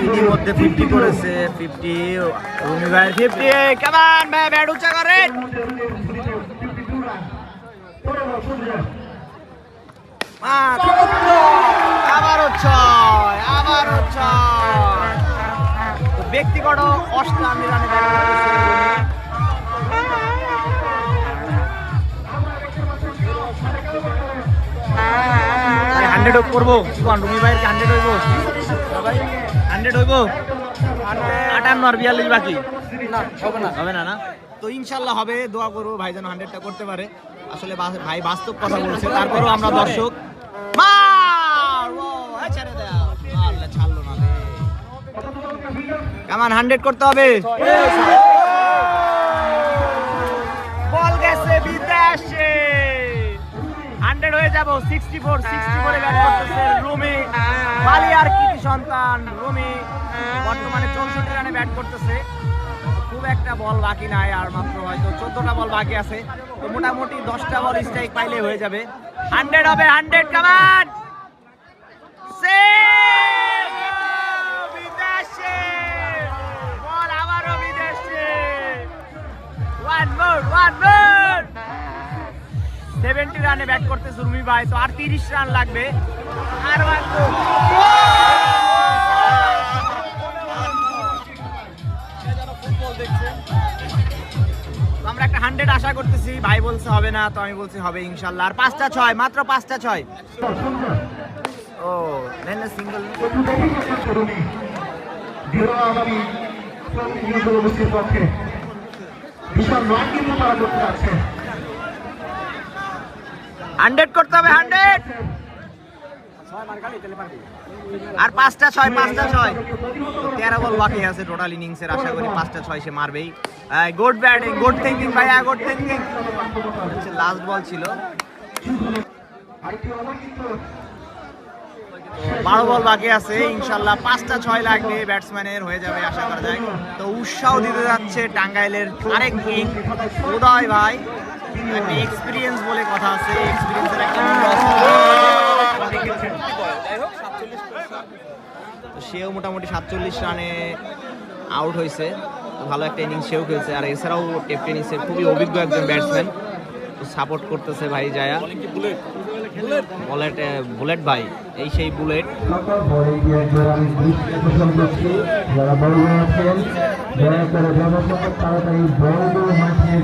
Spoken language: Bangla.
ইতিমধ্যে 50 করেছে, 50 রুমি ভাই 50। কামান ভাই ব্যাট উঁচা করেন। আবারও 6, আবারও 6। ব্যক্তিগত 88 রানে ব্যাট করতেছে রুমি। হান্ড্রেড করবো রুমি ভাইয়ের 100 হইব, 100 হইব। 58 আর 42 বাকি হবে না না? তো ইনশাল্লাহ হবে, দোয়া করবো ভাই যেন 100টা করতে পারে। আসলে ভাই বাস্তব কথা বলছে, তারপরেও আমরা দর্শক ছাড়লো না। কেমন 100 করতে হবে? বল গেছে বিদেশে, 100 হয়ে যাব। 64 এ ব্যাট করতেছে রুমি। বালিয়ার কৃতি সন্তান রুমি বর্তমানে 64 রানে ব্যাট করতেছে। খুব একটা বল বাকি নাই, আর মাত্র হয়তো 14টা বল বাকি আছে। তো মোটামুটি 10টা বল স্ট্রাইক পাইলে হয়ে যাবে। 100 হবে, 100। কামান বিদেশে বল, আবারও বিদেশে। 70 রানে ব্যাট করতেছে রুমি ভাই। তো আর 30 রান লাগবে। আর আমরা একটা 100 আশা করতেছি, ভাই বলছে হবে না, তো আমি বলছি হবে ইনশাল্লাহ। আর 5টা 6, মাত্র 5টা 6। ও নেন সিঙ্গেল। হান্ড্রেড করতে হবে, 100। আর 5টা 6, 5টা 6। 13 বল বাকি আছে টোটাল ইনিংসের। আশা করি 5টা 6 সে মারবেই। গুড ব্যাটিং, গুড থিঙ্কিং ভাইয়া, গুড থিঙ্কিং। লাস্ট বল ছিল। 12 বল বাকি আছে। ইনশাল্লাহ 5টা 6 লাগবে ব্যাটসম্যানের, হয়ে যাবে আশা করা যায়। তো উৎসাহ দিতে যাচ্ছে টাঙ্গাইলের আরেক কিং উদয় ভাই। এক্সপিরিয়েন্স বলে কথা আছে, এক্সপিরিয়েন্সের একটা তো সেও মোটামুটি 47 রানে আউট হয়েছে। ভালো একটা ইনিংস সেও খেলছে। আর এছাড়াও টেপ টেনিসের খুবই অভিজ্ঞ একজন ব্যাটসম্যান, সাপোর্ট করতেছে ভাই জায়া। বুলেট ভাই, এই সেই বুলেট। যারা বড় আছেন দয়া করে ব্যবস্থা তাড়াতাড়ি বড় মাঠের